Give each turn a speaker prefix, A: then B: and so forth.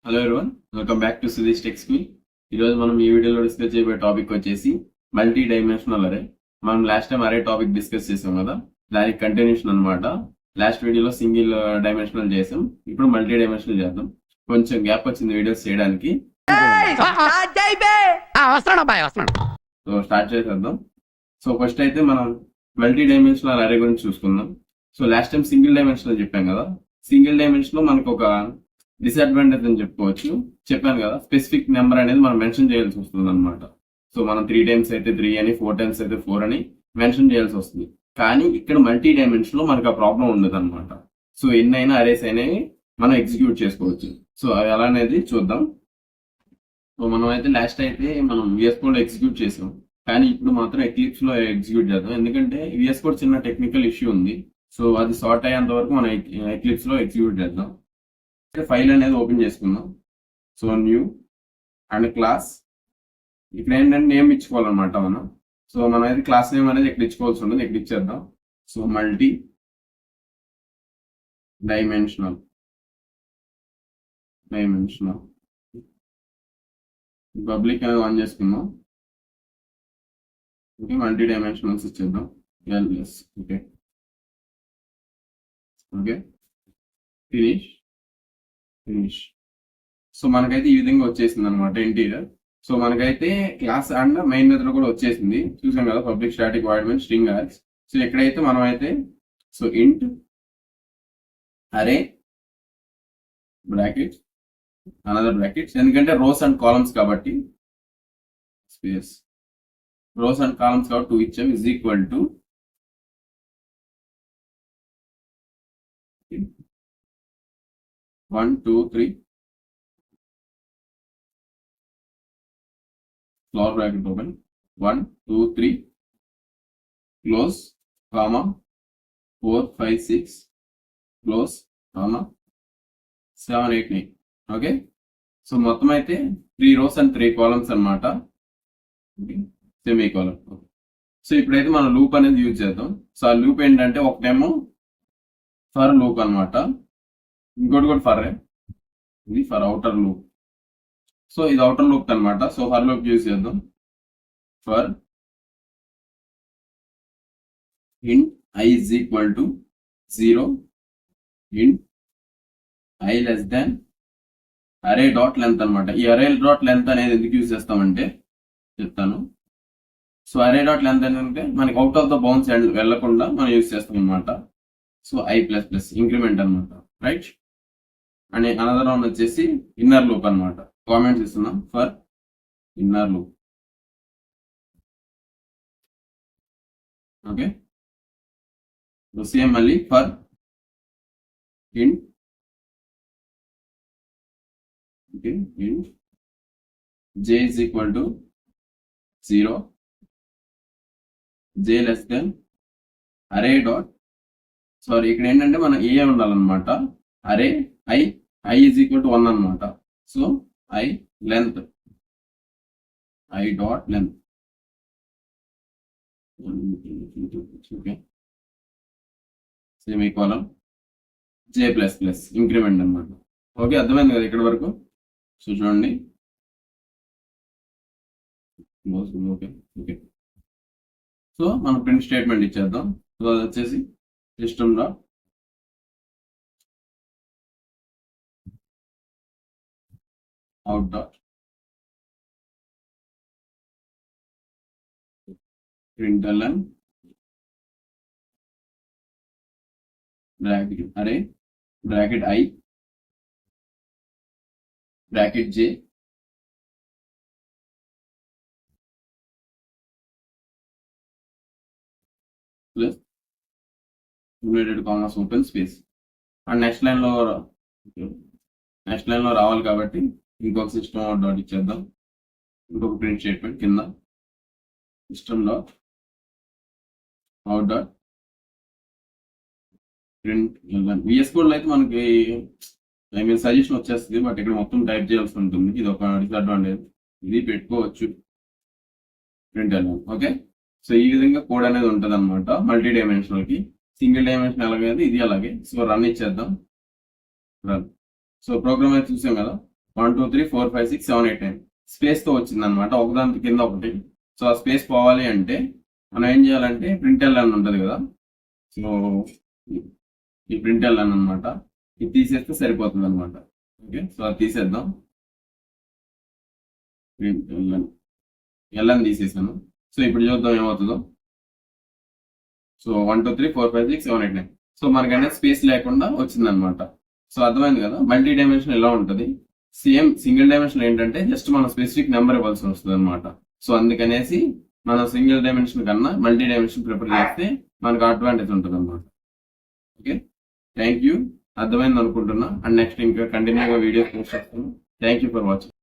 A: Hello everyone, welcome back to Sudheesh tech school. ఈరోజు మనం ఈ వీడియోలో డిస్కస్ చేయబోయే టాపిక్ వచ్చేసి మల్టీ డైమెన్షనల్ అరే. మనం లాస్ట్ టైం అరే టాపిక్ డిస్కస్ చేసాం కదా, దానికి కంటిన్యూషన్ అనమాట. లాస్ట్ వీడియోలో సింగిల్ డైమెన్షనల్ చేసాం, ఇప్పుడు మల్టీ డైమెన్షనల్ చేద్దాం. కొంచెం గ్యాప్ వచ్చింది వీడియోస్ చేయడానికి, సో స్టార్ట్ చేసేద్దాం. సో ఫస్ట్ అయితే మనం మల్టీ డైమెన్షనల్ అరే గురించి చూసుకుందాం. So last time single dimensional చెప్పాం కదా, సింగిల్ డైమెన్షన్ లో మనకు ఒక డిసడ్వాంటేజ్ అని చెప్పుకోవచ్చు. చెప్పాను కదా, స్పెసిఫిక్ నెంబర్ అనేది మనం మెన్షన్ చేయాల్సి వస్తుంది అనమాట. సో మనం 3 times అయితే 3 అని, 4 times అయితే 4 అని మెన్షన్ చేయాల్సి వస్తుంది. కానీ ఇక్కడ మల్టీ డైమెన్షన్ లో మనకు ఆ ప్రాబ్లం ఉండదు అనమాట. సో ఎన్నైనా అరేస్ అనేవి మనం ఎగ్జిక్యూట్ చేసుకోవచ్చు. సో అవి ఎలా అనేది చూద్దాం. సో మనం అయితే లాస్ట్ అయితే మనం VS Code లో ఎగ్జిక్యూట్ చేసాం, కానీ ఇప్పుడు మాత్రం ఎక్లిప్స్ లో ఎగ్జిక్యూట్ చేద్దాం. ఎందుకంటే VS Code చిన్న టెక్నికల్ ఇష్యూ ఉంది. సో అది సార్ట్ అయ్యేంత వరకు మనం ఎక్లిప్స్ లో ఎగ్జిక్యూట్ చేద్దాం. ఫైల్ అనేది ఓపెన్ చేసుకుందాం. సో న్యూ అండ్ క్లాస్, ఇక్కడ ఏంటంటే నేమ్ ఇచ్చుకోవాలన్నమాట మనం. సో మనం అయితే క్లాస్ నేమ్ అనేది ఇక్కడ ఇచ్చుకోవాల్సి ఉంటుంది, ఇక్కడ ఇచ్చేద్దాం. సో మల్టీ డైమెన్షనల్ పబ్లిక్ అనేది ఆన్ చేసుకుందాం. ఓకే, మల్టీ డైమెన్షనల్స్ ఇచ్చేద్దాం. LS okay okay finish. So మనకైతే ఈ విధంగా వచ్చేసింది అనమాట ఇంటీరియర్. సో మనకైతే క్లాస్ అండ్ మెయిన్ మెథడ్ కూడా వచ్చేసింది, చూసాం కదా, public static void main string args. So ఎక్కడైతే మనం అయితే so int array bracket another brackets, ఎందుకంటే రోస్ అండ్ కాలమ్స్ కాబట్టి, స్పేస్ రోస్ అండ్ కాలమ్స్ కాబట్టి 2 ఇచ్చాం, is equal to 1 2 3 flower bracket open 1 2 3 close comma 4 5 6 close comma 7 8 9. Okay, so మొత్తం అయితే 3 rows and 3 columns అన్నమాట. Semi column. సో ఇప్పుడైతే మనం loop అనేది యూజ్ చేద్దాం. సో ఆ లూప్ ఏంటంటే ఒకటేమో ఫర్ లూప్ అన్నమాట, ఇంకోటి కూడా ఫర్, ఇది ఫర్ అవుటర్ లూప్. సో ఇది అవుటర్ లూప్ అనమాట. సో ఫర్ లూప్ యూజ్ చేద్దాం. ఫర్ ఇంట్ I is equal to 0, ఇంట్ I less than అరే డాట్ లెంత్ అనమాట. ఈ అరే డాట్ లెంత్ అనేది ఎందుకు యూజ్ చేస్తామంటే చెప్తాను. సో అరే డాట్ లెంత్ ఏంటంటే మనకి అవుట్ ఆఫ్ ద బౌండ్స్ వెళ్లకుండా మనం యూజ్ చేస్తాం అనమాట. సో I++ ఇంక్రిమెంట్ అనమాట, రైట్. అండ్ అనదర్ వన్ వచ్చేసి ఇన్నర్ లూప్ అనమాట. కామెంట్స్ ఇస్తున్నాం for inner loop. Okay, same మళ్ళీ ఫర్ ఇంట్ j is equal to 0, j less than అరే డాట్, సారీ ఇక్కడ ఏంటంటే మన ఏ ఉండాలన్నమాట. అరే I is equal to 1 అనమాట. So I length, I dot length. Okay, same equal j++ increment అనమాట. ఓకే, అర్థమైంది కదా ఇక్కడ వరకు. సో చూడండి, ఓకే ఓకే. సో మనం ప్రింట్ స్టేట్మెంట్ ఇచ్చేద్దాం. సో అది వచ్చేసి system dot out dot println bracket array bracket I bracket J plus inverted commas open space. And next line లో రావాలి కాబట్టి ఇంకొక సిస్టమ్ అవుట్ డాట్ ఇచ్చేద్దాం. ఇంకొక ప్రింట్ స్టేట్మెంట్ కింద system dot out dot print. VS Code లో అయితే మనకి సజెషన్ వచ్చేస్తుంది, బట్ ఇక్కడ మొత్తం టైప్ చేయాల్సి ఉంటుంది. ఇది ఒక డిసడ్వాంటేజ్, ఇది పెట్టుకోవచ్చు ప్రింట్. ఓకే, సో ఈ విధంగా కోడ్ అనేది ఉంటుంది అనమాట మల్టీ డైమెన్షనల్ కి. సింగిల్ డైమెన్షన్ అలాగే ఇది అలాగే. సో రన్ ఇచ్చేద్దాం, రన్. సో ప్రోగ్రామ్ అయితే చూసాం కదా. 1 2 3 4 5 6 7 8 9 స్పేస్ తో వచ్చింది అనమాట, ఒకదాని కింద ఒకటి. సో ఆ స్పేస్ పోవాలి అంటే మనం ఏం చేయాలంటే ప్రింట్ ఎల్ఎన్ ఉంటుంది కదా, సో ఈ ప్రింట్ ఎల్ఎన్ అనమాట, ఇది తీసేస్తే సరిపోతుంది అనమాట. ఓకే, సో అది తీసేద్దాం. ప్రింట్ ఎల్ఎన్ తీసేసాను. సో ఇప్పుడు చూద్దాం ఏమవుతుందో. సో 1 2 3 4 5 6 7 8 9 సో మనకనే స్పేస్ లేకుండా వచ్చింది అనమాట. సో అర్థమైంది కదా, మల్టీ డైమెన్షన్ ఎలా ఉంటుంది. సేమ్ సింగిల్ డైమెన్షన్ ఏంటంటే జస్ట్ మనం స్పెసిఫిక్ నెంబర్ ఇవ్వాల్సి వస్తుంది అనమాట. సో అందుకనేసి మనం సింగిల్ డైమెన్షన్ కన్నా మల్టీ డైమెన్షన్ ప్రిఫర్ చేస్తే మనకు అడ్వాంటేజ్ ఉంటుంది అనమాట. Okay, thank you. అర్థమైంది అనుకుంటున్నా. అండ్ నెక్స్ట్ ఇంకా కంటిన్యూగా వీడియోస్ పోస్ట్ చేస్తాను. Thank you for watching.